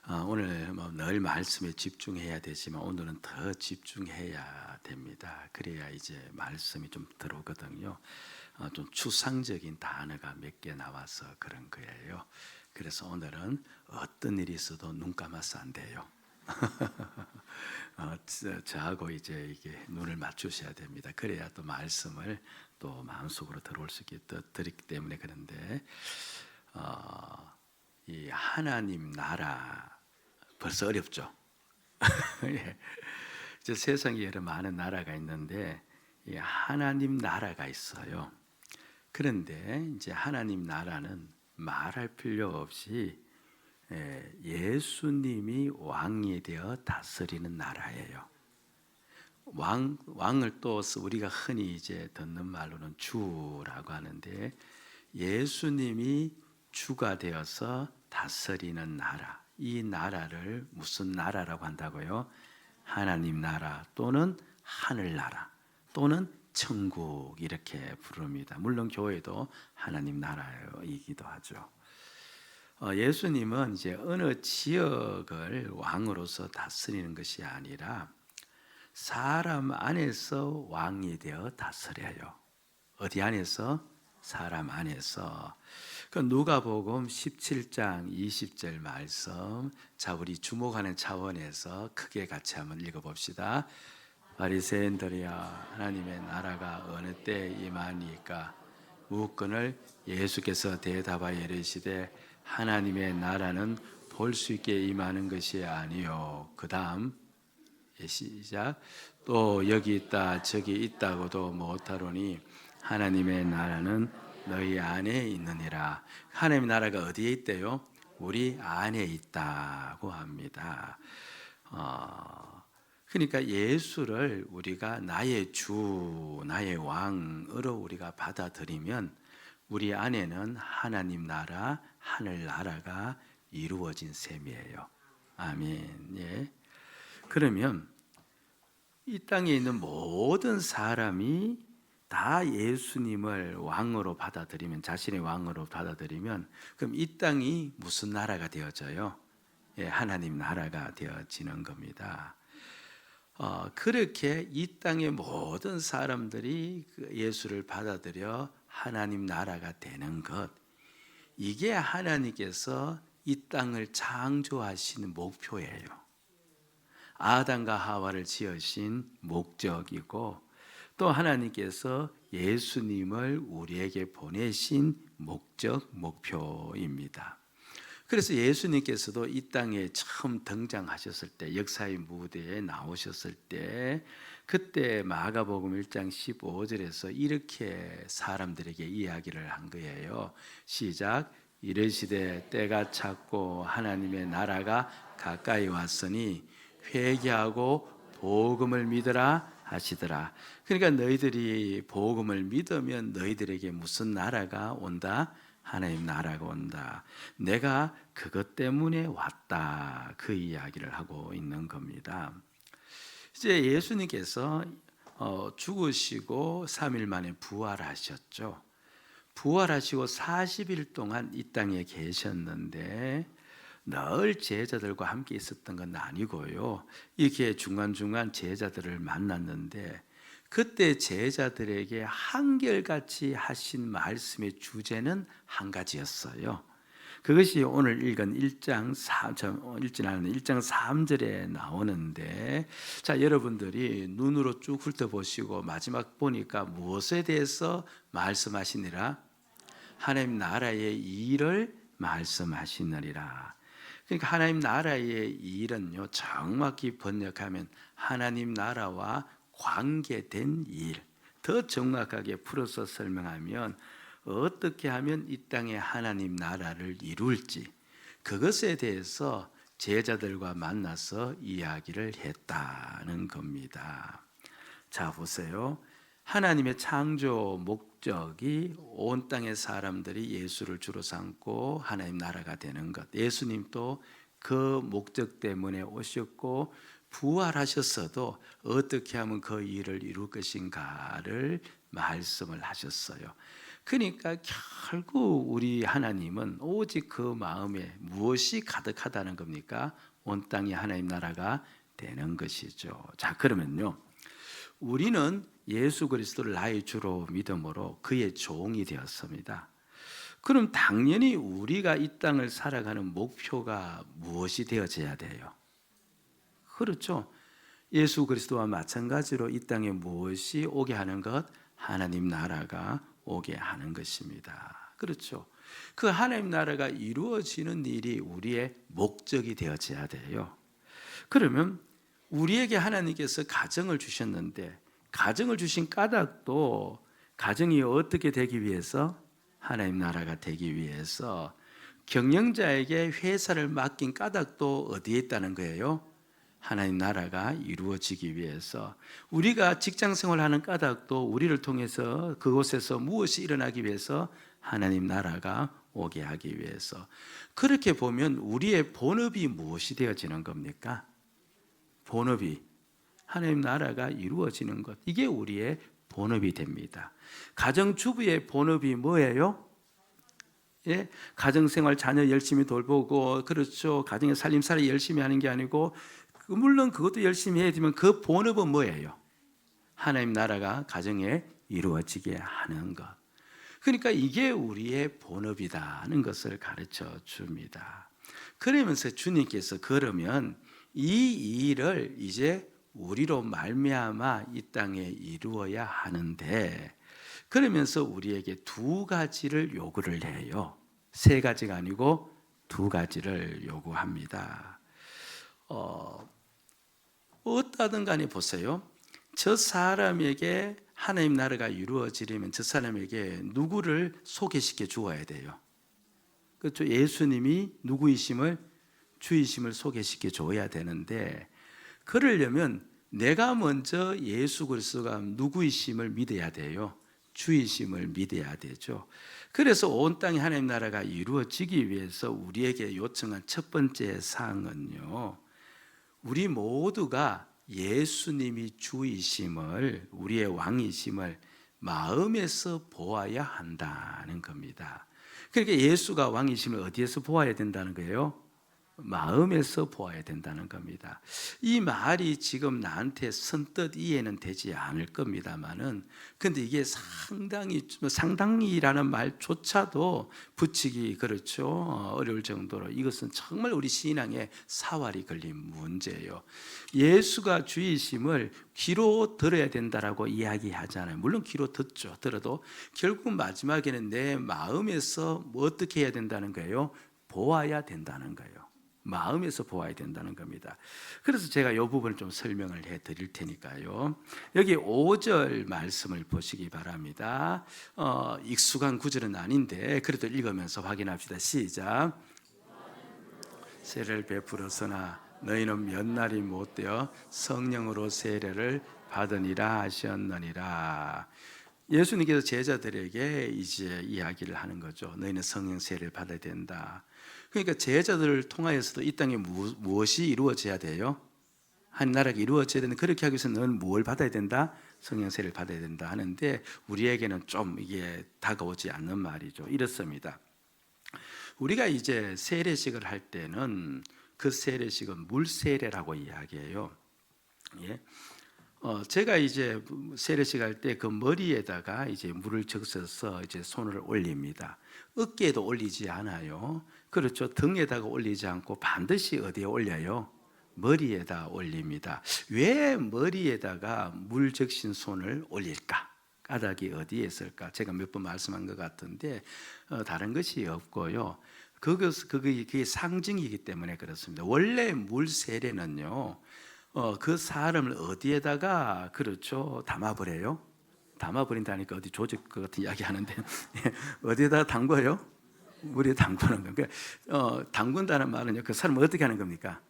오늘 늘 말씀에 집중해야 되지만 오늘은 더 집중해야 됩니다. 그래야 이제 말씀이 좀 들어오거든요. 좀 추상적인 단어가 몇 개 나와서 그런 거예요. 그래서 오늘은 어떤 일이 있어도 눈 감아서 안 돼요. 저하고 이제 이게 눈을 맞추셔야 됩니다. 그래야 또 말씀을 또 마음속으로 들어올 수 있게 드리기 때문에. 그런데 이 하나님 나라 벌써 어렵죠. 예. 이제 세상에 여러 많은 나라가 있는데 이 하나님 나라가 있어요. 그런데 이제 하나님 나라는 말할 필요 없이 예수님이 왕이 되어 다스리는 나라예요. 왕을 또 우리가 흔히 이제 듣는 말로는 주라고 하는데, 예수님이 주가 되어서 다스리는 나라, 이 나라를 무슨 나라라고 한다고요? 하나님 나라 또는 하늘나라 또는 천국, 이렇게 부릅니다. 물론 교회도 하나님 나라이기도 하죠. 예수님은 이제 어느 지역을 왕으로서 다스리는 것이 아니라 사람 안에서 왕이 되어 다스려요. 어디 안에서? 사람 안에서. 그 누가복음 17장 20절 말씀, 자 우리 주목하는 차원에서 크게 같이 한번 읽어봅시다. 바리새인들이야, 하나님의 나라가 어느 때 임하니까? 묻건을 예수께서 대답하여 이르시되, 하나님의 나라는 볼 수 있게 임하는 것이 아니요. 그 다음 시작. 또 여기 있다 저기 있다고도 못하노니 하나님의 나라는 너희 안에 있느니라. 하나님의 나라가 어디에 있대요? 우리 안에 있다고 합니다. 그러니까 예수를 우리가 나의 주, 나의 왕으로 우리가 받아들이면 우리 안에는 하나님 나라, 하늘 나라가 이루어진 셈이에요. 아멘. 예. 그러면 이 땅에 있는 모든 사람이 다 예수님을 왕으로 받아들이면, 자신의 왕으로 받아들이면, 그럼 이 땅이 무슨 나라가 되어져요? 예, 하나님 나라가 되어지는 겁니다. 그렇게 이 땅의 모든 사람들이 예수를 받아들여 하나님 나라가 되는 것, 이게 하나님께서 이 땅을 창조하시는 목표예요. 아담과 하와를 지으신 목적이고, 또 하나님께서 예수님을 우리에게 보내신 목적, 목표입니다. 그래서 예수님께서도 이 땅에 처음 등장하셨을 때, 역사의 무대에 나오셨을 때, 그때 마가복음 1장 15절에서 이렇게 사람들에게 이야기를 한 거예요. 시작. 이르시되 때가 찼고 하나님의 나라가 가까이 왔으니 회개하고 복음을 믿으라 하시더라. 그러니까 너희들이 복음을 믿으면 너희들에게 무슨 나라가 온다? 하나님 나라가 온다. 내가 그것 때문에 왔다. 그 이야기를 하고 있는 겁니다. 이제 예수님께서 죽으시고 3일 만에 부활하셨죠. 부활하시고 40일 동안 이 땅에 계셨는데 늘 제자들과 함께 있었던 건 아니고요. 이렇게 중간중간 제자들을 만났는데, 그때 제자들에게 한결같이 하신 말씀의 주제는 한 가지였어요. 그것이 오늘 읽은 1장 3절에 나오는데, 자 여러분들이 눈으로 쭉 훑어보시고 마지막 보니까 무엇에 대해서 말씀하시니라? 하나님 나라의 일을 말씀하시느니라. 그러니까 하나님 나라의 일은요, 정확히 번역하면 하나님 나라와 관계된 일, 더 정확하게 풀어서 설명하면 어떻게 하면 이 땅에 하나님 나라를 이룰지, 그것에 대해서 제자들과 만나서 이야기를 했다는 겁니다. 자 보세요. 하나님의 창조 목적이 온 땅의 사람들이 예수를 주로 삼고 하나님 나라가 되는 것, 예수님도 그 목적 때문에 오셨고 부활하셨어도 어떻게 하면 그 일을 이룰 것인가를 말씀을 하셨어요. 그러니까 결국 우리 하나님은 오직 그 마음에 무엇이 가득하다는 겁니까? 온 땅이 하나님 나라가 되는 것이죠. 자, 그러면요, 우리는 예수 그리스도를 나의 주로 믿음으로 그의 종이 되었습니다. 그럼 당연히 우리가 이 땅을 살아가는 목표가 무엇이 되어져야 돼요? 그렇죠. 예수 그리스도와 마찬가지로 이 땅에 무엇이 오게 하는 것? 하나님 나라가 오게 하는 것입니다. 그렇죠. 그 하나님 나라가 이루어지는 일이 우리의 목적이 되어져야 돼요. 그러면 우리에게 하나님께서 가정을 주셨는데, 가정을 주신 까닭도 가정이 어떻게 되기 위해서? 하나님 나라가 되기 위해서. 경영자에게 회사를 맡긴 까닭도 어디에 있다는 거예요? 하나님 나라가 이루어지기 위해서. 우리가 직장 생활하는 까닭도 우리를 통해서 그곳에서 무엇이 일어나기 위해서? 하나님 나라가 오게 하기 위해서. 그렇게 보면 우리의 본업이 무엇이 되어지는 겁니까? 본업이 하나님 나라가 이루어지는 것, 이게 우리의 본업이 됩니다. 가정주부의 본업이 뭐예요? 예? 가정생활 자녀 열심히 돌보고, 그렇죠, 가정의 살림살이 열심히 하는 게 아니고, 물론 그것도 열심히 해야 되면 그 본업은 뭐예요? 하나님 나라가 가정에 이루어지게 하는 것. 그러니까 이게 우리의 본업이다는 것을 가르쳐 줍니다. 그러면서 주님께서 그러면 이 일을 이제 우리로 말미암아 이 땅에 이루어야 하는데, 그러면서 우리에게 두 가지를 요구를 해요. 세 가지가 아니고 두 가지를 요구합니다. 어떠든 간에 보세요. 저 사람에게 하나님 나라가 이루어지려면 저 사람에게 누구를 소개시켜 주어야 돼요. 그렇죠? 예수님이 누구이심을, 주이심을 소개시켜 줘야 되는데, 그러려면 내가 먼저 예수 그리스도가 누구이심을 믿어야 돼요. 주이심을 믿어야 되죠. 그래서 온 땅에 하나님 나라가 이루어지기 위해서 우리에게 요청한 첫 번째 사항은요, 우리 모두가 예수님이 주이심을, 우리의 왕이심을 마음에서 보아야 한다는 겁니다. 그러니까 예수가 왕이심을 어디에서 보아야 된다는 거예요? 마음에서 보아야 된다는 겁니다. 이 말이 지금 나한테 선뜻 이해는 되지 않을 겁니다만은, 근데 이게 상당히라는 말조차도 붙이기, 그렇죠, 어려울 정도로 이것은 정말 우리 신앙에 사활이 걸린 문제예요. 예수가 주이심을 귀로 들어야 된다라고 이야기하잖아요. 물론 귀로 듣죠. 들어도 결국 마지막에는 내 마음에서 뭐 어떻게 해야 된다는 거예요? 보아야 된다는 거예요. 마음에서 보아야 된다는 겁니다. 그래서 제가 이 부분을 좀 설명을 해 드릴 테니까요. 여기 5절 말씀을 보시기 바랍니다. 익숙한 구절은 아닌데 그래도 읽으면서 확인합시다. 시작. 세례를 베풀었으나 너희는 몇 날이 못되어 성령으로 세례를 받으니라 하셨느니라. 예수님께서 제자들에게 이제 이야기를 하는 거죠. 너희는 성령 세례를 받아야 된다. 그러니까 제자들을 통하여서도 이 땅에 무엇이 이루어져야 돼요? 한 나라가 이루어져야 되는데, 그렇게 하기 위해서 너는 뭘 받아야 된다? 성령 세례를 받아야 된다 하는데, 우리에게는 좀 이게 다가오지 않는 말이죠. 이렇습니다. 우리가 이제 세례식을 할 때는 그 세례식은 물 세례라고 이야기해요. 예. 제가 이제 세례식 할 때 그 머리에다가 이제 물을 적셔서 이제 손을 올립니다. 어깨에도 올리지 않아요. 그렇죠. 등에다가 올리지 않고 반드시 어디에 올려요? 머리에다 올립니다. 왜 머리에다가 물 적신 손을 올릴까? 까닭이 어디에 있을까? 제가 몇 번 말씀한 것 같은데 다른 것이 없고요. 그게 상징이기 때문에 그렇습니다. 원래 물 세례는요, 그 사람을 어디에다가, 그렇죠, 담아버려요? 담아버린다니까 어디 조직 같은 이야기 하는데 어디에다가 담궈요? 물에 담그는 거예요. 담근다는 말은요, 그 사람을 어떻게 하는 겁니까?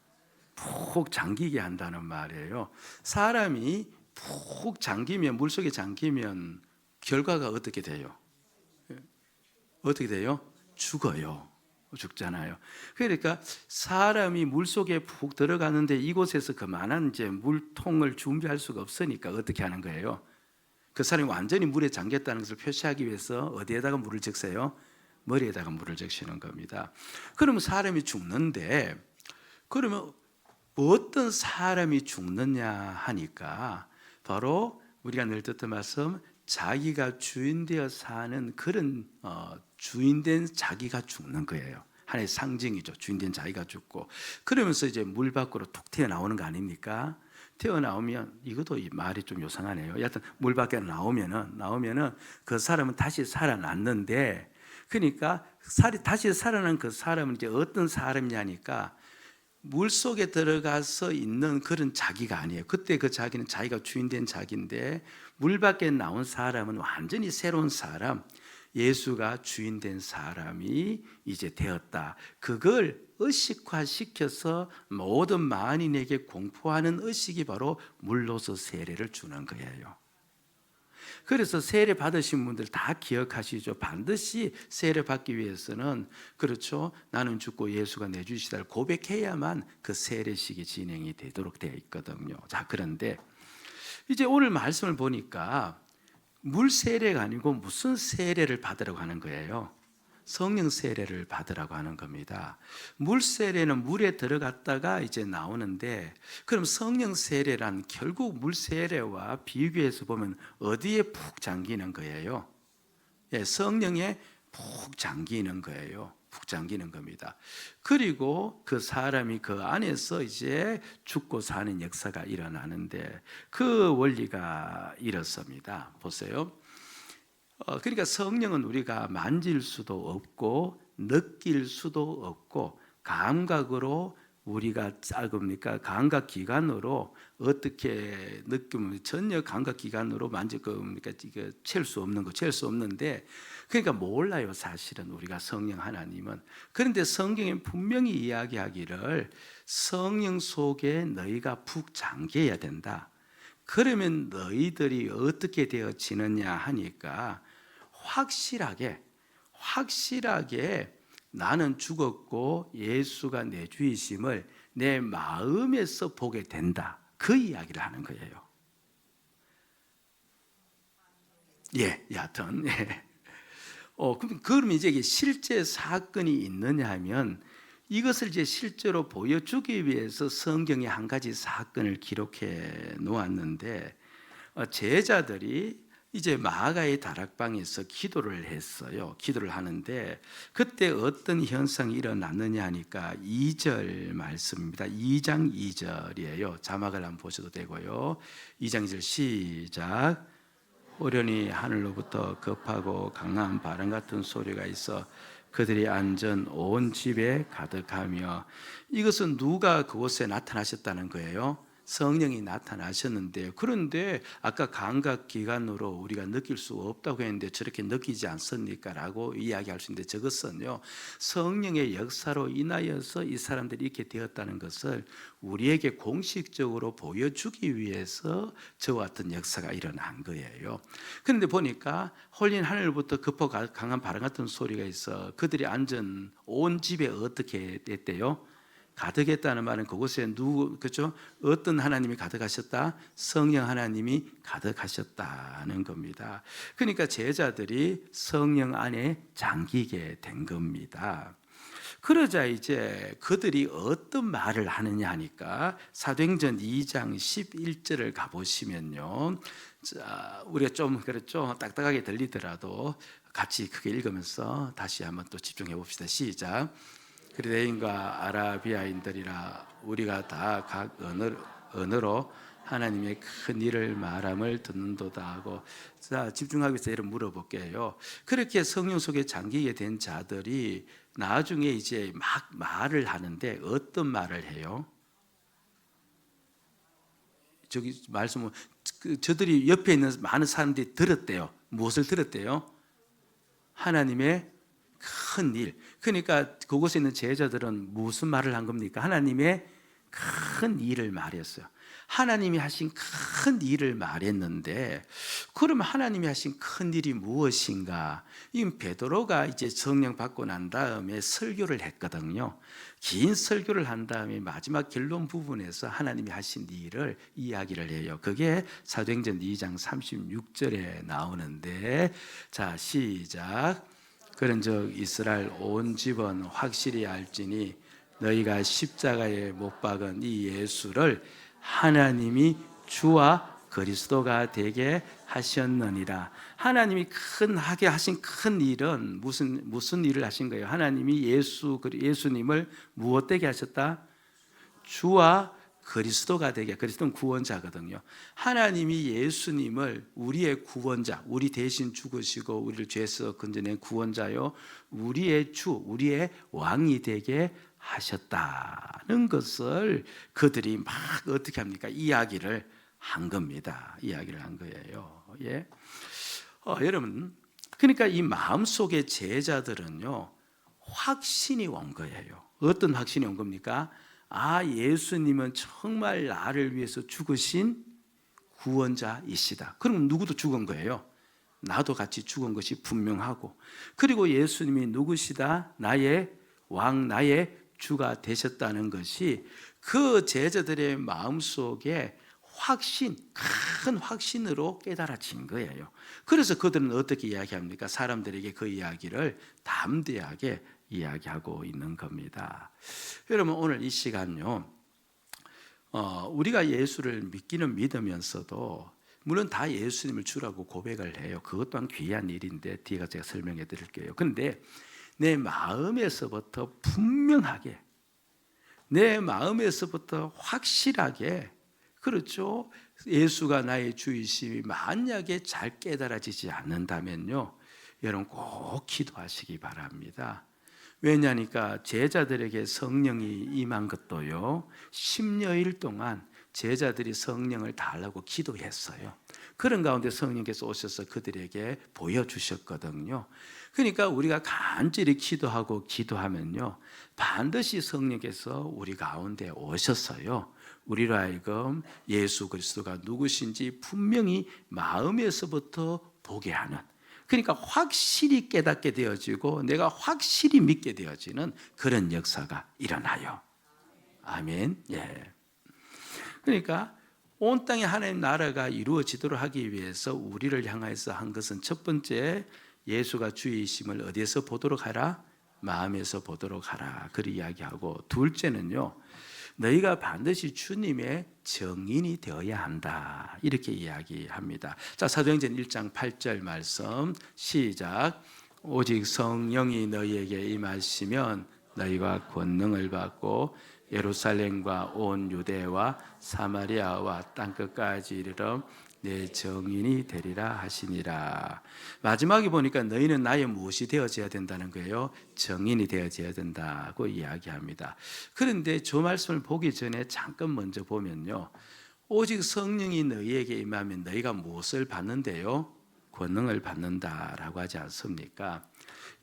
푹 잠기게 한다는 말이에요. 사람이 푹 잠기면, 물속에 잠기면 결과가 어떻게 돼요? 어떻게 돼요? 죽어요. 죽잖아요. 그러니까 사람이 물속에 푹 들어가는데 이곳에서 그만한 이제 물통을 준비할 수가 없으니까 어떻게 하는 거예요? 그 사람이 완전히 물에 잠겼다는 것을 표시하기 위해서 어디에다가 물을 적세요? 머리에다가 물을 적시는 겁니다. 그러면 사람이 죽는데, 그러면 어떤 사람이 죽느냐 하니까 바로 우리가 늘 듣던 말씀, 자기가 주인되어 사는 그런 주인된 자기가 죽는 거예요. 하나의 상징이죠. 주인된 자기가 죽고, 그러면서 이제 물 밖으로 툭 튀어나오는 거 아닙니까? 튀어나오면, 이것도 이 말이 좀 요상하네요. 여하튼 물 밖에 나오면은 그 사람은 다시 살아났는데, 그러니까 다시 살아난 그 사람은 이제 어떤 사람이냐니까 물 속에 들어가서 있는 그런 자기가 아니에요. 그때 그 자기는 자기가 주인된 자기인데, 물 밖에 나온 사람은 완전히 새로운 사람, 예수가 주인된 사람이 이제 되었다. 그걸 의식화시켜서 모든 만인에게 공포하는 의식이 바로 물로서 세례를 주는 거예요. 그래서 세례 받으신 분들 다 기억하시죠. 반드시 세례 받기 위해서는, 그렇죠, 나는 죽고 예수가 내 주시다를 고백해야만 그 세례식이 진행이 되도록 되어 있거든요. 자, 그런데 이제 오늘 말씀을 보니까 물 세례가 아니고 무슨 세례를 받으라고 하는 거예요? 성령 세례를 받으라고 하는 겁니다. 물 세례는 물에 들어갔다가 이제 나오는데, 그럼 성령 세례란 결국 물 세례와 비교해서 보면 어디에 푹 잠기는 거예요? 예, 성령에 푹 잠기는 거예요. 푹 잠기는 겁니다. 그리고 그 사람이 그 안에서 이제 죽고 사는 역사가 일어나는데, 그 원리가 이렇습니다. 보세요. 그러니까 성령은 우리가 만질 수도 없고 느낄 수도 없고 감각으로 우리가 뭡니까? 감각 기관으로 어떻게 느끼면 전혀 감각 기관으로 만질 겁니까? 이거 잴 수 없는 거, 잴 수 없는데, 그러니까 몰라요, 사실은 우리가 성령 하나님은. 그런데 성경에 분명히 이야기하기를 성령 속에 너희가 푹 잠겨야 된다. 그러면 너희들이 어떻게 되어지느냐 하니까 확실하게 나는 죽었고 예수가 내 주이심을 내 마음에서 보게 된다. 그 이야기를 하는 거예요. 예, 여하튼 예. 그럼 이제 이게 실제 사건이 있느냐 하면, 이것을 이제 실제로 보여주기 위해서 성경에 한 가지 사건을 기록해 놓았는데, 제자들이 이제 마가의 다락방에서 기도를 했어요. 기도를 하는데 그때 어떤 현상이 일어났느냐 하니까 2절 말씀입니다. 2장 2절이에요. 자막을 한번 보셔도 되고요. 2장 2절 시작. 호련히 하늘로부터 급하고 강한 바람 같은 소리가 있어 그들이 앉은 온 집에 가득하며, 이것은 누가 그곳에 나타나셨다는 거예요? 성령이 나타나셨는데, 그런데 아까 감각기관으로 우리가 느낄 수 없다고 했는데 저렇게 느끼지 않습니까? 라고 이야기할 수 있는데, 저것은요 성령의 역사로 인하여서 이 사람들이 이렇게 되었다는 것을 우리에게 공식적으로 보여주기 위해서 저와 같은 역사가 일어난 거예요. 그런데 보니까 홀린 하늘부터 급하고 강한 바람 같은 소리가 있어 그들이 앉은 온 집에 어떻게 됐대요? 가득했다는 말은 그곳에 그렇죠? 어떤 하나님이 가득하셨다? 성령 하나님이 가득하셨다는 겁니다. 그러니까 제자들이 성령 안에 잠기게 된 겁니다. 그러자 이제 그들이 어떤 말을 하느냐 하니까 사도행전 2장 11절을 가보시면요, 자, 우리가 좀 그렇죠, 딱딱하게 들리더라도 같이 크게 읽으면서 다시 한번 또 집중해 봅시다. 시작. 그리스인과 아라비아인들이라 우리가 다 각 언어로 하나님의 큰 일을 말함을 듣는도다 하고, 자, 집중하기 위해서 이를 물어볼게요. 그렇게 성령 속에 잠기게 된 자들이 나중에 이제 막 말을 하는데 어떤 말을 해요? 저기 말씀은 저들이 옆에 있는 많은 사람들이 들었대요. 무엇을 들었대요? 하나님의 큰 일. 그러니까 그곳에 있는 제자들은 무슨 말을 한 겁니까? 하나님의 큰 일을 말했어요. 하나님이 하신 큰 일을 말했는데, 그러면 하나님이 하신 큰 일이 무엇인가? 이 베드로가 이제 성령 받고 난 다음에 설교를 했거든요. 긴 설교를 한 다음에 마지막 결론 부분에서 하나님이 하신 일을 이야기를 해요. 그게 사도행전 2장 36절에 나오는데, 자, 시작. 그런즉 이스라엘 온 집은 확실히 알지니 너희가 십자가에 못 박은 이 예수를 하나님이 주와 그리스도가 되게 하셨느니라. 하나님이 하게 하신 큰 일은 무슨 일을 하신 거예요? 하나님이 예수님을 무엇 되게 하셨다? 주와 그리스도가 되게. 그리스도는 구원자거든요. 하나님이 예수님을 우리의 구원자, 우리 대신 죽으시고 우리를 죄에서 건져낸 구원자요, 우리의 주, 우리의 왕이 되게 하셨다는 것을 그들이 막 어떻게 합니까? 이야기를 한 겁니다. 이야기를 한 거예요. 예. 여러분, 그러니까 이 마음속의 제자들은요, 확신이 온 거예요. 어떤 확신이 온 겁니까? 아, 예수님은 정말 나를 위해서 죽으신 구원자이시다. 그럼 누구도 죽은 거예요. 나도 같이 죽은 것이 분명하고, 그리고 예수님이 누구시다? 나의 왕, 나의 주가 되셨다는 것이 그 제자들의 마음속에 큰 확신으로 깨달아진 거예요. 그래서 그들은 어떻게 이야기합니까? 사람들에게 그 이야기를 담대하게 이야기하고 있는 겁니다. 여러분, 오늘 이 시간요, 우리가 예수를 믿기는 믿으면서도 물론 다 예수님을 주라고 고백을 해요. 그것 또한 귀한 일인데 뒤에 제가 설명해 드릴게요. 그런데 내 마음에서부터 분명하게, 내 마음에서부터 확실하게, 그렇죠, 예수가 나의 주이심이 만약에 잘 깨달아지지 않는다면요, 여러분 꼭 기도하시기 바랍니다. 왜냐하니까 제자들에게 성령이 임한 것도요, 10여일 동안 제자들이 성령을 달라고 기도했어요. 그런 가운데 성령께서 오셔서 그들에게 보여주셨거든요. 그러니까 우리가 간절히 기도하면요, 반드시 성령께서 우리 가운데 오셔서요, 우리로 하여금 예수 그리스도가 누구신지 분명히 마음에서부터 보게 하는, 그러니까 확실히 깨닫게 되어지고 내가 확실히 믿게 되어지는 그런 역사가 일어나요. 아멘. 예. 그러니까 온 땅에 하나님 나라가 이루어지도록 하기 위해서 우리를 향해서 한 것은, 첫 번째, 예수가 주이심을 어디에서 보도록 하라? 마음에서 보도록 하라. 그리 이야기하고, 둘째는요, 너희가 반드시 주님의 증인이 되어야 한다. 이렇게 이야기합니다. 자, 사도행전 1장 8절 말씀 시작. 오직 성령이 너희에게 임하시면 너희가 권능을 받고 예루살렘과 온 유대와 사마리아와 땅끝까지 이르러 내 증인이 되리라 하시니라. 마지막에 보니까 너희는 나의 무엇이 되어져야 된다는 거예요? 증인이 되어져야 된다고 이야기합니다. 그런데 저 말씀을 보기 전에 잠깐 먼저 보면요, 오직 성령이 너희에게 임하면 너희가 무엇을 받는데요? 권능을 받는다라고 하지 않습니까?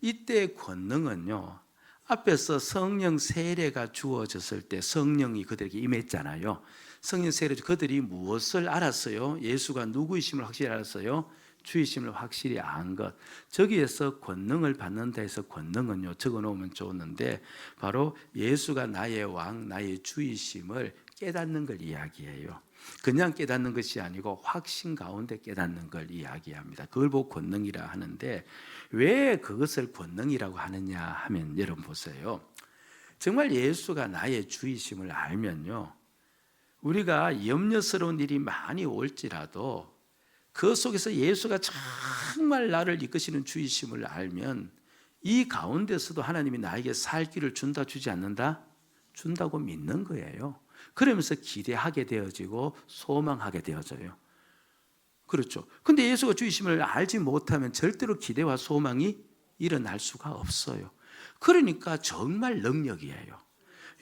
이때 권능은요, 앞에서 성령 세례가 주어졌을 때 성령이 그들에게 임했잖아요. 성령 세례, 그들이 무엇을 알았어요? 예수가 누구이심을 확실히 알았어요. 주이심을 확실히 안 것. 저기에서 권능을 받는다 해서 권능은요, 적어놓으면 좋은데 바로 예수가 나의 왕, 나의 주이심을 깨닫는 걸 이야기해요. 그냥 깨닫는 것이 아니고 확신 가운데 깨닫는 걸 이야기합니다. 그걸 보고 권능이라 하는데, 왜 그것을 권능이라고 하느냐 하면, 여러분 보세요. 정말 예수가 나의 주이심을 알면요, 우리가 염려스러운 일이 많이 올지라도 그 속에서 예수가 정말 나를 이끄시는 주이심을 알면 이 가운데서도 하나님이 나에게 살 길을 준다, 주지 않는다? 준다고 믿는 거예요. 그러면서 기대하게 되어지고 소망하게 되어져요. 그렇죠. 근데 예수가 주이심을 알지 못하면 절대로 기대와 소망이 일어날 수가 없어요. 그러니까 정말 능력이에요.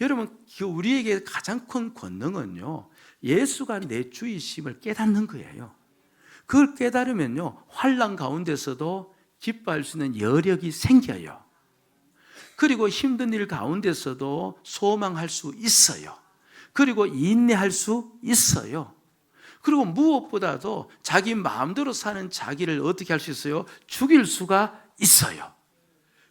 여러분, 우리에게 가장 큰 권능은요, 예수가 내 주이심을 깨닫는 거예요. 그걸 깨달으면요, 환난 가운데서도 기뻐할 수 있는 여력이 생겨요. 그리고 힘든 일 가운데서도 소망할 수 있어요. 그리고 인내할 수 있어요. 그리고 무엇보다도 자기 마음대로 사는 자기를 어떻게 할 수 있어요? 죽일 수가 있어요.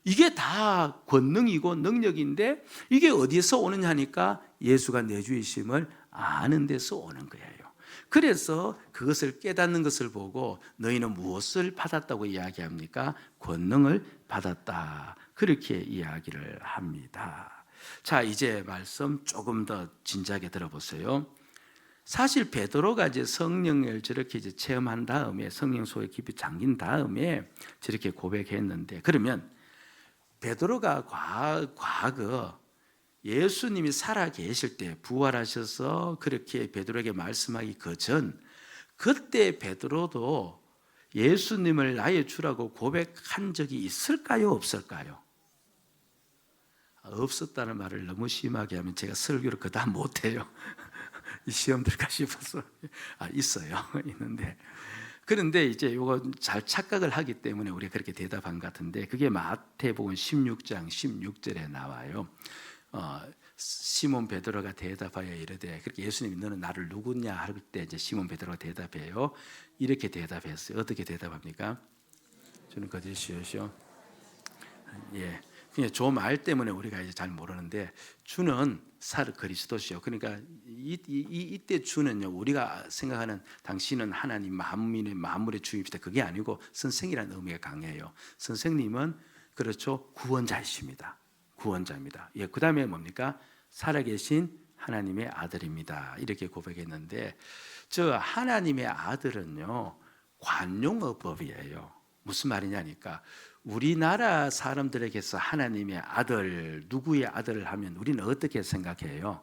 이게 다 권능이고 능력인데 이게 어디에서 오느냐 하니까 예수가 내 주이심을 아는 데서 오는 거예요. 그래서 그것을 깨닫는 것을 보고 너희는 무엇을 받았다고 이야기합니까? 권능을 받았다. 그렇게 이야기를 합니다. 자, 이제 말씀 조금 더 진지하게 들어보세요. 사실 베드로가 이제 성령을 저렇게 이제 체험한 다음에 성령 속에 깊이 잠긴 다음에 저렇게 고백했는데, 그러면 베드로가 과거 예수님이 살아 계실 때 부활하셔서 그렇게 베드로에게 말씀하기 그전, 그때 베드로도 예수님을 나의 주라고 고백한 적이 있을까요? 없을까요? 없었다는 말을 너무 심하게 하면 제가 설교를 그다음 못해요. 시험 들까 싶어서. 있어요. 있는데. 그런데 이제 이거 잘 착각을 하기 때문에 우리가 그렇게 대답한 것 같은데, 그게 마태복음 16장 16절에 나와요. 시몬 베드로가 대답하여 이르되, 그렇게 예수님이 너는 나를 누구냐 할 때 이제 시몬 베드로가 대답해요. 이렇게 대답했어요. 어떻게 대답합니까? 주는 거짓이오시오. 예. 그냥 저 말 때문에 우리가 이제 잘 모르는데, 주는 그리스도시요. 그러니까 이때 주는요, 우리가 생각하는 당신은 하나님 만물의 주입시다, 그게 아니고 선생이라는 의미가 강해요. 선생님은 그렇죠, 구원자이십니다. 구원자입니다. 예, 그 다음에 뭡니까? 살아계신 하나님의 아들입니다. 이렇게 고백했는데, 저 하나님의 아들은요, 관용어법이에요. 무슨 말이냐니까, 우리나라 사람들에게서 하나님의 아들, 누구의 아들을 하면 우리는 어떻게 생각해요?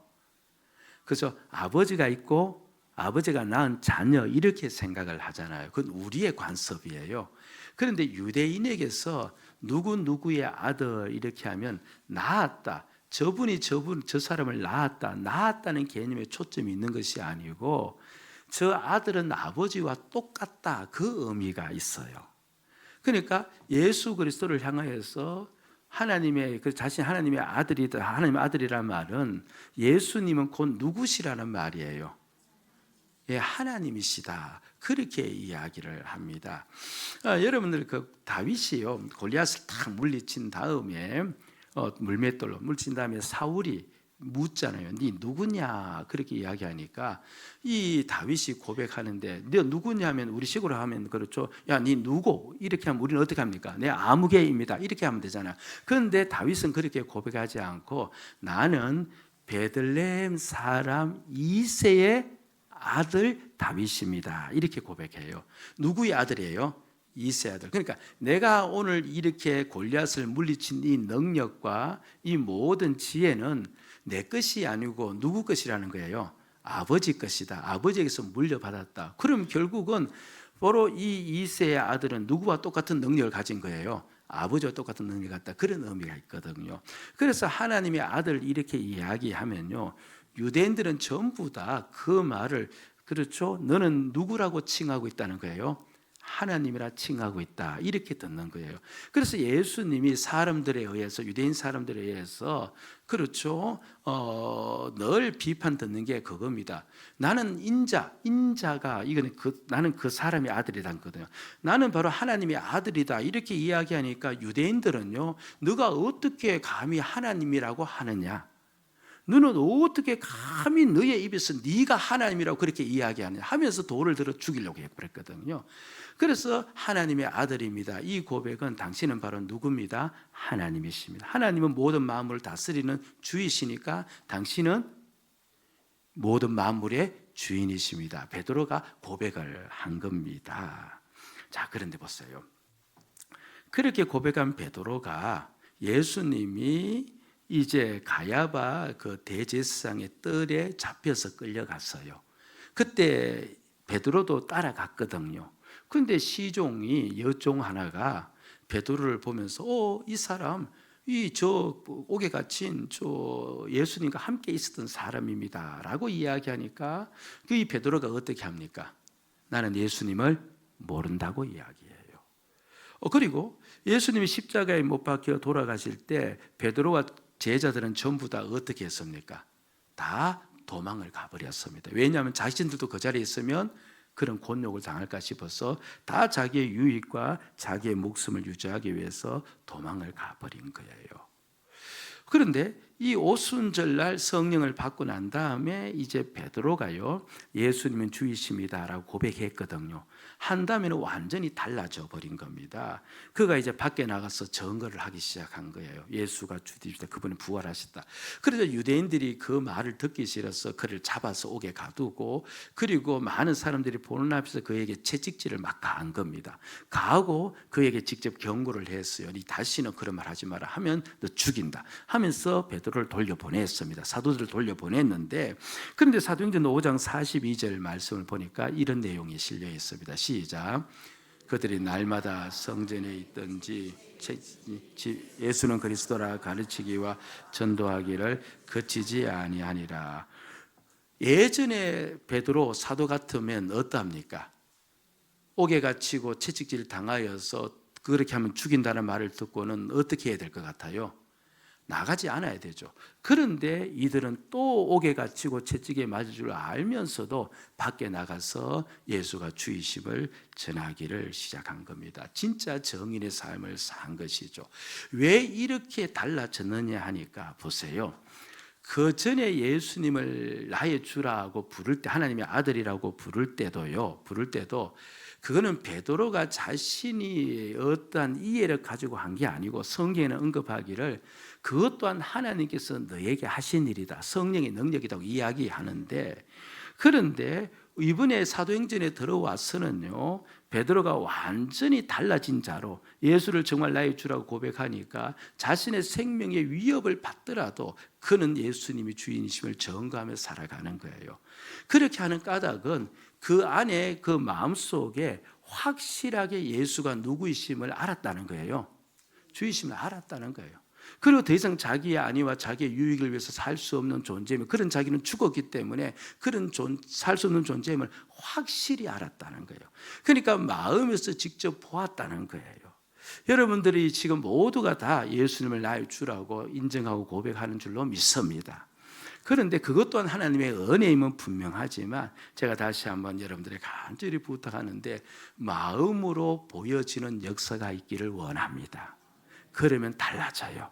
그래서 아버지가 있고 아버지가 낳은 자녀, 이렇게 생각을 하잖아요. 그건 우리의 관습이에요. 그런데 유대인에게서 누구의 아들 이렇게 하면 낳았다, 저 사람을 낳았다는 개념에 초점이 있는 것이 아니고, 저 아들은 아버지와 똑같다, 그 의미가 있어요. 그러니까 예수 그리스도를 향하여서 하나님의 자신 하나님의 아들이다, 하나님의 아들이란 말은 예수님은 곧 누구시라는 말이에요. 예, 하나님이시다, 그렇게 이야기를 합니다. 여러분들 그 다윗이요, 골리앗을 탁 물리친 다음에 물맷돌로 물친 다음에 사울이 묻잖아요. 네 누구냐, 그렇게 이야기하니까 이 다윗이 고백하는데, 너 누구냐면 우리 식으로 하면 그렇죠. 야, 네 누구? 이렇게 하면 우리는 어떻게 합니까? 내 아무개입니다, 이렇게 하면 되잖아요. 그런데 다윗은 그렇게 고백하지 않고, 나는 베들레헴 사람 이새의 아들 다윗입니다, 이렇게 고백해요. 누구의 아들이에요? 이새 아들. 그러니까 내가 오늘 이렇게 골리앗을 물리친 이 능력과 이 모든 지혜는 내 것이 아니고 누구 것이라는 거예요? 아버지 것이다. 아버지에게서 물려받았다. 그럼 결국은 바로 이 이새의 아들은 누구와 똑같은 능력을 가진 거예요? 아버지와 똑같은 능력을 갖다, 그런 의미가 있거든요. 그래서 하나님의 아들 이렇게 이야기하면요, 유대인들은 전부 다 그 말을, 그렇죠, 너는 누구라고 칭하고 있다는 거예요? 하나님이라 칭하고 있다, 이렇게 듣는 거예요. 그래서 예수님이 사람들에 의해서, 유대인 사람들에 의해서, 그렇죠, 늘 비판 듣는 게 그겁니다. 나는 인자가 이거는 나는 그 사람의 아들이란 거거든요. 나는 바로 하나님의 아들이다, 이렇게 이야기하니까 유대인들은요, 너가 어떻게 감히 하나님이라고 하느냐, 너는 어떻게 감히 너의 입에서 네가 하나님이라고 그렇게 이야기하느냐 하면서 돌을 들어 죽이려고 했거든요. 그래서 하나님의 아들입니다, 이 고백은 당신은 바로 누굽니다? 하나님이십니다. 하나님은 모든 만물을 다스리는 주이시니까 당신은 모든 만물의 주인이십니다. 베드로가 고백을 한 겁니다. 자, 그런데 보세요. 그렇게 고백한 베드로가 예수님이 이제 가야바 그 대제사장의 뜰에 잡혀서 끌려갔어요. 그때 베드로도 따라갔거든요. 그런데 시종이, 여종 하나가 베드로를 보면서 이 사람, 저 옥에 갇힌 저 예수님과 함께 있었던 사람입니다 라고 이야기하니까 이 베드로가 어떻게 합니까? 나는 예수님을 모른다고 이야기해요. 그리고 예수님이 십자가에 못 박혀 돌아가실 때 베드로와 제자들은 전부 다 어떻게 했습니까? 다 도망을 가버렸습니다. 왜냐하면 자신들도 그 자리에 있으면 그런 곤욕을 당할까 싶어서 다 자기의 유익과 자기의 목숨을 유지하기 위해서 도망을 가버린 거예요. 그런데 이 오순절날 성령을 받고 난 다음에 이제 베드로가요, 예수님은 주이십니다라고 고백했거든요. 한다면 완전히 달라져 버린 겁니다. 그가 이제 밖에 나가서 증거를 하기 시작한 거예요. 예수가 주이시다, 그분이 부활하셨다. 그래서 유대인들이 그 말을 듣기 싫어서 그를 잡아서 옥에 가두고, 그리고 많은 사람들이 보는 앞에서 그에게 채찍질을 막 가한 겁니다. 가하고 그에게 직접 경고를 했어요. 니 다시는 그런 말 하지 마라. 하면 너 죽인다 하면서 베드로를 돌려보냈습니다. 사도들을 돌려보냈는데, 그런데 사도행전 5장 42절 말씀을 보니까 이런 내용이 실려 있습니다. 시작. 그들이 날마다 성전에 있든지 예수는 그리스도라 가르치기와 전도하기를 그치지 아니하니라. 예전에 베드로 사도 같으면 어떠합니까? 옥에 갇히고 채찍질 당하여서 그렇게 하면 죽인다는 말을 듣고는 어떻게 해야 될 것 같아요? 나가지 않아야 되죠. 그런데 이들은 또 옥에 갇히고 채찍에 맞을 줄 알면서도 밖에 나가서 예수가 주이심을 전하기를 시작한 겁니다. 진짜 정인의 삶을 산 것이죠. 왜 이렇게 달라졌느냐 하니까 보세요. 그 전에 예수님을 나의 주라고 부를 때, 하나님의 아들이라고 부를 때도 그거는 베드로가 자신이 어떠한 이해를 가지고 한 게 아니고, 성경에는 언급하기를 그것 또한 하나님께서 너에게 하신 일이다, 성령의 능력이라고 이야기하는데, 그런데 이번에 사도행전에 들어와서는요, 베드로가 완전히 달라진 자로 예수를 정말 나의 주라고 고백하니까 자신의 생명의 위협을 받더라도 그는 예수님이 주인이심을 증거하며 살아가는 거예요. 그렇게 하는 까닭은 그 안에 그 마음속에 확실하게 예수가 누구이심을 알았다는 거예요. 주이심을 알았다는 거예요. 그리고 더 이상 자기의 안위와 자기의 유익을 위해서 살 수 없는 존재임을, 그런 자기는 죽었기 때문에 그런 살 수 없는 존재임을 확실히 알았다는 거예요. 그러니까 마음에서 직접 보았다는 거예요. 여러분들이 지금 모두가 다 예수님을 나의 주라고 인정하고 고백하는 줄로 믿습니다. 그런데 그것 또한 하나님의 은혜임은 분명하지만, 제가 다시 한번 여러분들에게 간절히 부탁하는데, 마음으로 보여지는 역사가 있기를 원합니다. 그러면 달라져요.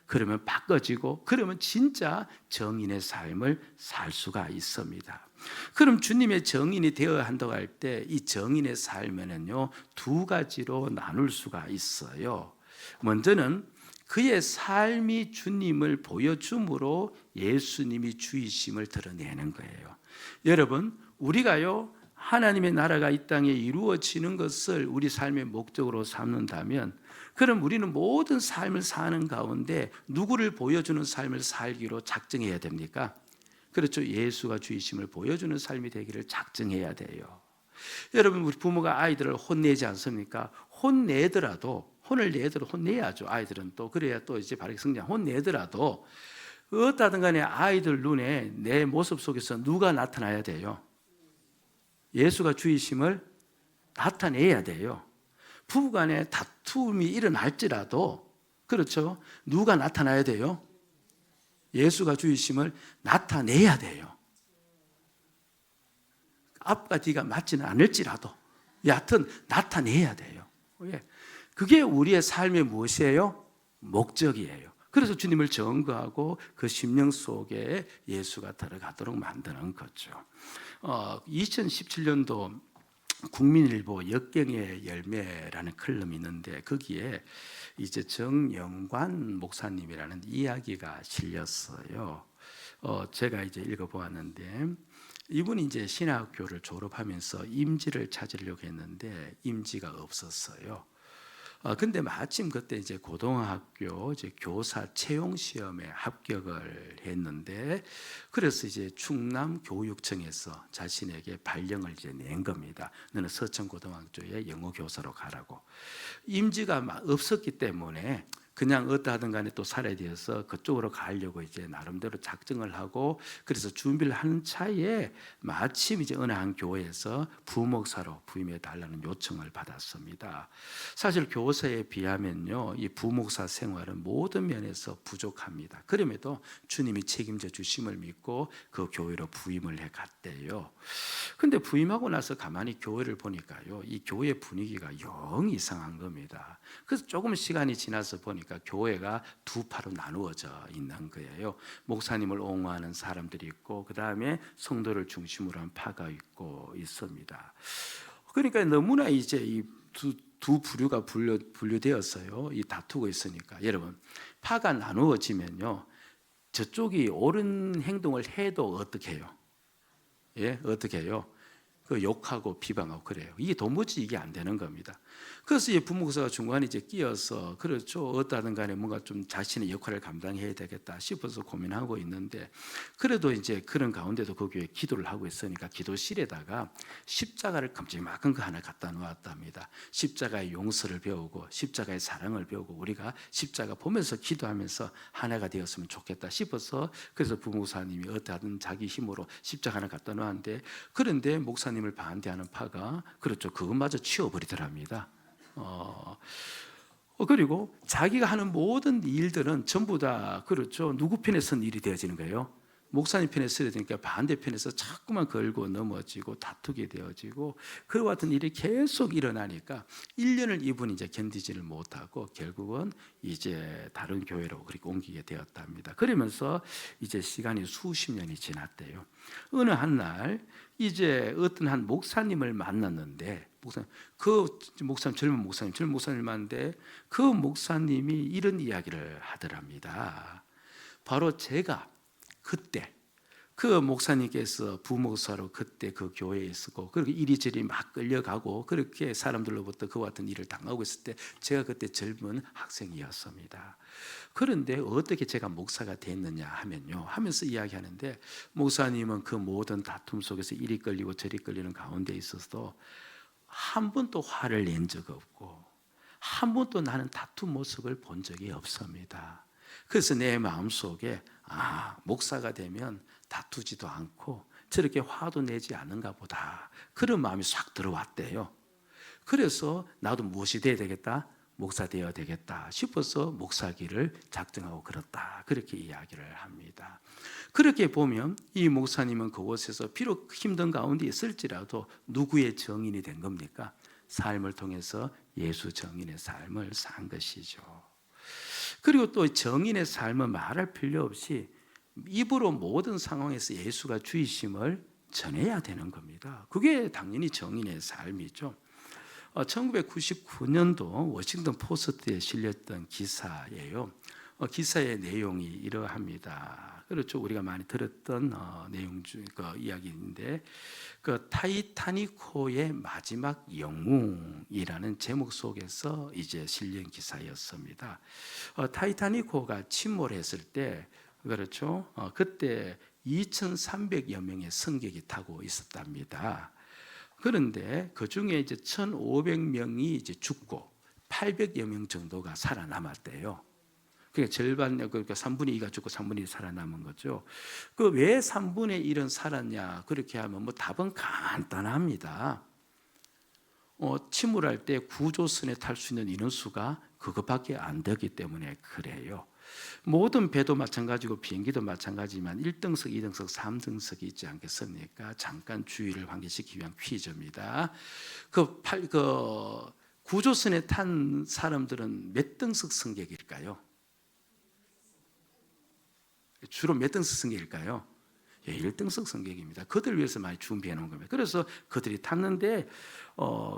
그러면 바꿔지고, 그러면 진짜 정인의 삶을 살 수가 있습니다. 그럼 주님의 정인이 되어야 한다고 할 때, 이 정인의 삶에는요, 두 가지로 나눌 수가 있어요. 먼저는 그의 삶이 주님을 보여줌으로 예수님이 주이심을 드러내는 거예요. 여러분, 우리가요, 하나님의 나라가 이 땅에 이루어지는 것을 우리 삶의 목적으로 삼는다면, 그럼 우리는 모든 삶을 사는 가운데 누구를 보여주는 삶을 살기로 작정해야 됩니까? 그렇죠. 예수가 주이심을 보여주는 삶이 되기를 작정해야 돼요. 여러분, 우리 부모가 아이들을 혼내지 않습니까? 혼을 내더라도 혼내야죠. 아이들은 또 그래야 또 이제 바르게 성장. 혼내더라도 어떠든 간에 아이들 눈에 내 모습 속에서 누가 나타나야 돼요? 예수가 주이심을 나타내야 돼요. 부부간에 다툼이 일어날지라도, 그렇죠, 누가 나타나야 돼요? 예수가 주이심을 나타내야 돼요. 앞과 뒤가 맞지는 않을지라도 여하튼 나타내야 돼요. 그게 우리의 삶의 무엇이에요? 목적이에요. 그래서 주님을 증거하고 그 심령 속에 예수가 들어가도록 만드는 거죠. 2017년도 국민일보 역경의 열매라는 칼럼이 있는데, 거기에 이제 정영관 목사님이라는 이야기가 실렸어요. 제가 이제 읽어보았는데, 이분이 이제 신학교를 졸업하면서 임지를 찾으려고 했는데 임지가 없었어요. 근데 마침 그때 이제 고등학교 이제 교사 채용 시험에 합격을 했는데, 그래서 이제 충남 교육청에서 자신에게 발령을 이제 낸 겁니다. 너는 서천고등학교에 영어 교사로 가라고. 임지가 없었기 때문에 그냥 어떠하든 간에 또 살아야 되어서 그쪽으로 가려고 이제 나름대로 작정을 하고 그래서 준비를 하는 차에 마침 이제 어느 한 교회에서 부목사로 부임해 달라는 요청을 받았습니다. 사실 교사에 비하면요, 이 부목사 생활은 모든 면에서 부족합니다. 그럼에도 주님이 책임져 주심을 믿고 그 교회로 부임을 해 갔대요. 근데 부임하고 나서 가만히 교회를 보니까요, 이 교회 분위기가 영 이상한 겁니다. 그래서 조금 시간이 지나서 보니까 교회가 두 파로 나누어져 있는 거예요. 목사님을 옹호하는 사람들이 있고, 그 다음에 성도를 중심으로 한 파가 있고 있습니다. 그러니까 너무나 이제 이 두 부류가 분류되었어요. 이 다투고 있으니까. 여러분, 파가 나누어지면요, 저쪽이 옳은 행동을 해도 어떻게 해요? 예, 어떻게 해요? 그 욕하고 비방하고 그래요. 이게 도무지 이게 안 되는 겁니다. 그래서 이 부목사가 중간에 이제 끼어서 그렇죠. 어떠하든 간에 뭔가 좀 자신의 역할을 감당해야 되겠다 싶어서 고민하고 있는데 그래도 이제 그런 가운데도 그 교회에 기도를 하고 있으니까 기도실에다가 십자가를 깜찍한 거 하나 갖다 놓았답니다. 십자가의 용서를 배우고 십자가의 사랑을 배우고 우리가 십자가 보면서 기도하면서 하나가 되었으면 좋겠다 싶어서 그래서 부목사님이 어떠하든 자기 힘으로 십자가 하나 갖다 놓았는데 그런데 목사님을 반대하는 파가 그렇죠. 그것마저 치워버리더랍니다. 그리고 자기가 하는 모든 일들은 전부 다 그렇죠. 누구 편에 선 일이 되어지는 거예요? 목사님 편에 서야 되니까 반대편에서 자꾸만 걸고 넘어지고 다투게 되어지고 그와 같은 일이 계속 일어나니까 1년을 이분이 이제 견디지를 못하고 결국은 이제 다른 교회로 그렇게 옮기게 되었답니다. 그러면서 이제 시간이 수십 년이 지났대요. 어느 한 날 이제 어떤 한 목사님을 만났는데 젊은 목사님을 만났는데 그 목사님이 이런 이야기를 하더랍니다. 바로 제가 그때 그 목사님께서 부목사로 그때 그 교회에 있었고 그렇게 이리저리 막 끌려가고 그렇게 사람들로부터 그와 같은 일을 당하고 있을 때 제가 그때 젊은 학생이었습니다. 그런데 어떻게 제가 목사가 됐느냐 하면요 하면서 이야기하는데 목사님은 그 모든 다툼 속에서 이리 끌리고 저리 끌리는 가운데 있어서도 한 번도 화를 낸 적 없고 한 번도 나는 다툰 모습을 본 적이 없습니다. 그래서 내 마음속에 목사가 되면 다투지도 않고 저렇게 화도 내지 않는가 보다 그런 마음이 싹 들어왔대요. 그래서 나도 무엇이 돼야 되겠다? 목사 되어야 되겠다 싶어서 목사기를 작정하고 그렇다 그렇게 이야기를 합니다. 그렇게 보면 이 목사님은 그곳에서 비록 힘든 가운데 있을지라도 누구의 정인이 된 겁니까? 삶을 통해서 예수 정인의 삶을 산 것이죠. 그리고 또 정인의 삶은 말할 필요 없이 입으로 모든 상황에서 예수가 주이심을 전해야 되는 겁니다. 그게 당연히 정인의 삶이죠. 1999년도 워싱턴 포스트에 실렸던 기사예요. 기사의 내용이 이러합니다. 그렇죠. 우리가 많이 들었던 내용 중 그 이야기인데 그 타이타닉호의 마지막 영웅이라는 제목 속에서 이제 실린 기사였습니다. 타이타닉호가 침몰했을 때 그렇죠. 그때 2,300여 명의 승객이 타고 있었답니다. 그런데 그 중에 이제 1,500명이 이제 죽고 800여 명 정도가 살아남았대요. 그러니까 절반, 그러니까 3분의 2가 죽고 3분의 2 살아남은 거죠. 그 왜 3분의 1은 살았냐? 그렇게 하면 뭐 답은 간단합니다. 침몰할 때 구조선에 탈 수 있는 인원수가 그것밖에 안 되기 때문에 그래요. 모든 배도 마찬가지고 비행기도 마찬가지지만 1등석, 2등석, 3등석이 있지 않겠습니까? 잠깐 주의를 환기시키기 위한 퀴즈입니다. 구조선에 탄 사람들은 몇 등석 승객일까요? 주로 몇 등석 승객일까요? 1등석 승객입니다. 그들 위해서 많이 준비해 놓은 겁니다. 그래서 그들이 탔는데,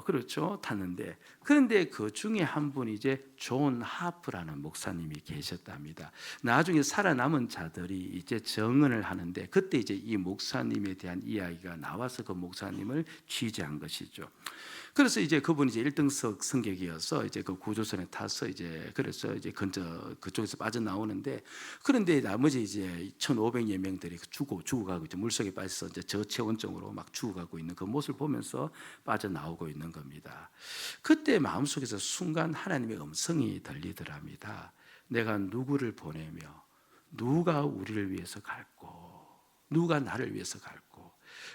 그렇죠. 탔는데. 그런데 그 중에 한 분이 이제 존 하프라는 목사님이 계셨답니다. 나중에 살아남은 자들이 이제 정언을 하는데, 그때 이제 이 목사님에 대한 이야기가 나와서 그 목사님을 취재한 것이죠. 그래서 이제 그분이 이제 1등석 승객이어서 이제 그 구조선에 타서 이제 그래서 이제 그쪽에서 빠져나오는데 그런데 나머지 이제 1,500여 명들이 죽어가고 이제 물속에 빠져서 이제 저체온증으로 막 죽어가고 있는 그 모습을 보면서 빠져나오고 있는 겁니다. 그때 마음속에서 순간 하나님의 음성이 들리더랍니다. 내가 누구를 보내며 누가 우리를 위해서 갈고 누가 나를 위해서 갈고.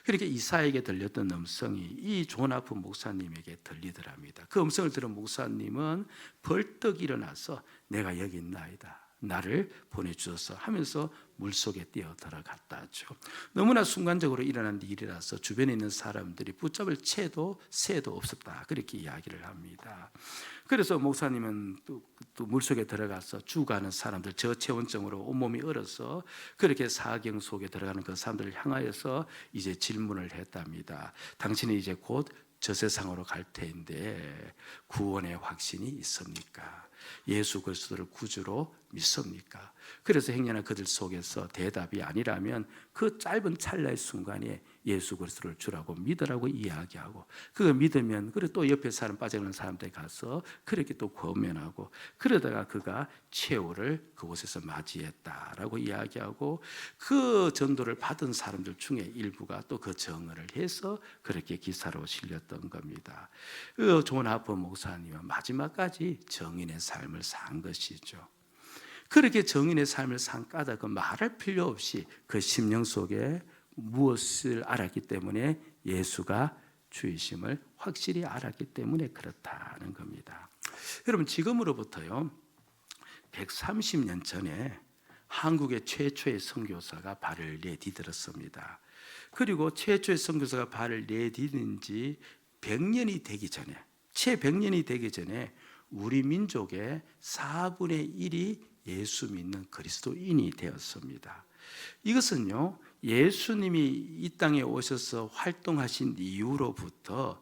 그렇게 이사야에게 들렸던 음성이 이 존 아프 목사님에게 들리더랍니다. 그 음성을 들은 목사님은 벌떡 일어나서 내가 여기 있나이다, 나를 보내주소서 하면서 물속에 뛰어 들어갔다죠. 너무나 순간적으로 일어난 일이라서 주변에 있는 사람들이 붙잡을 채도 새도 없었다, 그렇게 이야기를 합니다. 그래서 목사님은 또 물속에 들어가서 죽어가는 사람들, 저체온증으로 온몸이 얼어서 그렇게 사경 속에 들어가는 그 사람들을 향하여서 이제 질문을 했답니다. 당신이 이제 곧 저 세상으로 갈 텐데 구원의 확신이 있습니까? 예수 그리스도를 구주로 믿습니까? 그래서 행여나 그들 속에서 대답이 아니라면 그 짧은 찰나의 순간에 예수 그리스도를 주라고 믿으라고 이야기하고, 그거 믿으면 그래 또 옆에 사람 빠져가는 사람들 가서 그렇게 또 권면하고, 그러다가 그가 최후를 그곳에서 맞이했다라고 이야기하고, 그 전도를 받은 사람들 중에 일부가 또 그 증언을 해서 그렇게 기사로 실렸던 겁니다. 그 존 하퍼 목사님은 마지막까지 정인의 삶을 산 것이죠. 그렇게 정인의 삶을 산 까닭은 말할 필요 없이 그 심령 속에 무엇을 알았기 때문에, 예수가 주이심을 확실히 알았기 때문에 그렇다는 겁니다. 여러분, 지금으로부터요 130년 전에 한국의 최초의 선교사가 발을 내디딜었습니다. 그리고 최초의 선교사가 발을 내디딘 지 100년이 되기 전에, 채 100년이 되기 전에 우리 민족의 4분의 1이 예수 믿는 그리스도인이 되었습니다. 이것은요, 예수님이 이 땅에 오셔서 활동하신 이후로부터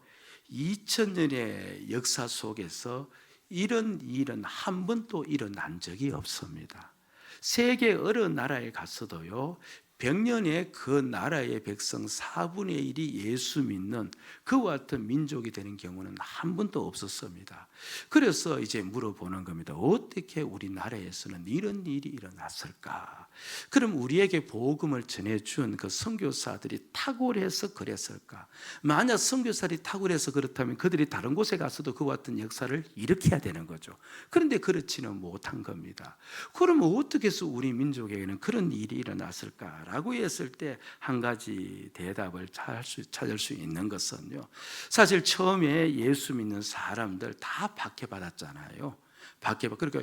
2000년의 역사 속에서 이런 일은 한 번도 일어난 적이 없습니다. 세계 어느 나라에 갔어도요 100년에 그 나라의 백성 4분의 1이 예수 믿는 그와 같은 민족이 되는 경우는 한 번도 없었습니다. 그래서 이제 물어보는 겁니다. 어떻게 우리나라에서는 이런 일이 일어났을까? 그럼 우리에게 복음을 전해준 그 선교사들이 탁월해서 그랬을까? 만약 선교사들이 탁월해서 그렇다면 그들이 다른 곳에 가서도 그와 같은 역사를 일으켜야 되는 거죠. 그런데 그렇지는 못한 겁니다. 그러면 어떻게 해서 우리 민족에게는 그런 일이 일어났을까? 라고 했을 때 한 가지 대답을 찾을 수 있는 것은요, 사실 처음에 예수 믿는 사람들 다 박해받았잖아요. 그러니까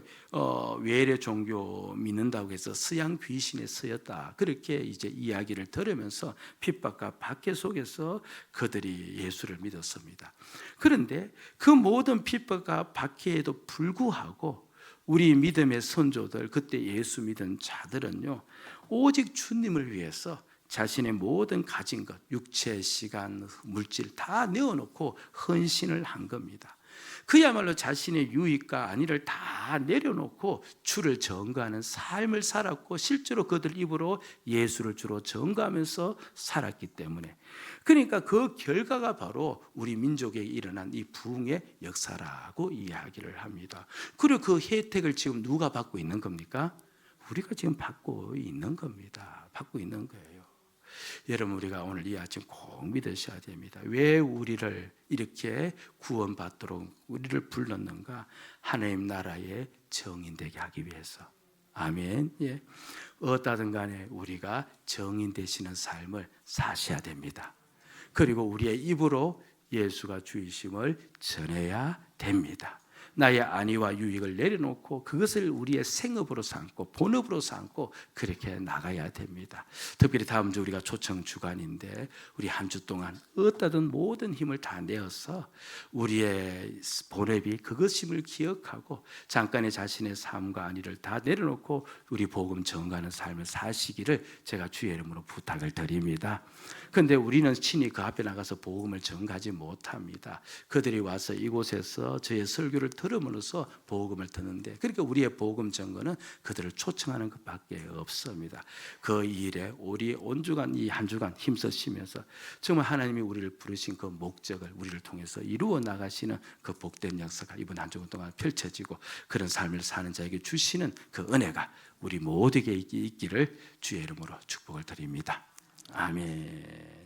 외래 종교 믿는다고 해서 서양 귀신에 쓰였다, 그렇게 이제 이야기를 들으면서 핍박과 박해 속에서 그들이 예수를 믿었습니다. 그런데 그 모든 핍박과 박해에도 불구하고 우리 믿음의 선조들, 그때 예수 믿은 자들은요 오직 주님을 위해서 자신의 모든 가진 것, 육체, 시간, 물질 다 내어놓고 헌신을 한 겁니다. 그야말로 자신의 유익과 안위를 다 내려놓고 주를 전가하는 삶을 살았고, 실제로 그들 입으로 예수를 주로 전가하면서 살았기 때문에, 그러니까 그 결과가 바로 우리 민족에 일어난 이 부흥의 역사라고 이야기를 합니다. 그리고 그 혜택을 지금 누가 받고 있는 겁니까? 우리가 지금 받고 있는 겁니다. 받고 있는 거예요. 여러분, 우리가 오늘 이 아침 꼭 믿으셔야 됩니다. 왜 우리를 이렇게 구원받도록 우리를 불렀는가? 하나님 나라의 정인되게 하기 위해서. 아멘. 예. 어떠든 간에 우리가 정인 되시는 삶을 사셔야 됩니다. 그리고 우리의 입으로 예수가 주이심을 전해야 됩니다. 나의 안위와 유익을 내려놓고 그것을 우리의 생업으로 삼고 본업으로 삼고 그렇게 나가야 됩니다. 특별히 다음 주 우리가 초청 주간인데, 우리 한 주 동안 어떠든 모든 힘을 다 내어서 우리의 본업이 그것임을 기억하고 잠깐의 자신의 삶과 안위를 다 내려놓고 우리 복음 전가하는 삶을 사시기를 제가 주의 이름으로 부탁을 드립니다. 그런데 우리는 친히 그 앞에 나가서 복음을 전가하지 못합니다. 그들이 와서 이곳에서 저의 설교를 들음으로써 복음을 듣는데, 그러니까 우리의 복음 전거는 그들을 초청하는 것밖에 없습니다. 그 일에 우리 온 주간, 이 한 주간 힘쓰시면서 정말 하나님이 우리를 부르신 그 목적을 우리를 통해서 이루어 나가시는 그 복된 역사가 이번 한 주간 동안 펼쳐지고, 그런 삶을 사는 자에게 주시는 그 은혜가 우리 모두에게 있기를 주의 이름으로 축복을 드립니다. 아멘.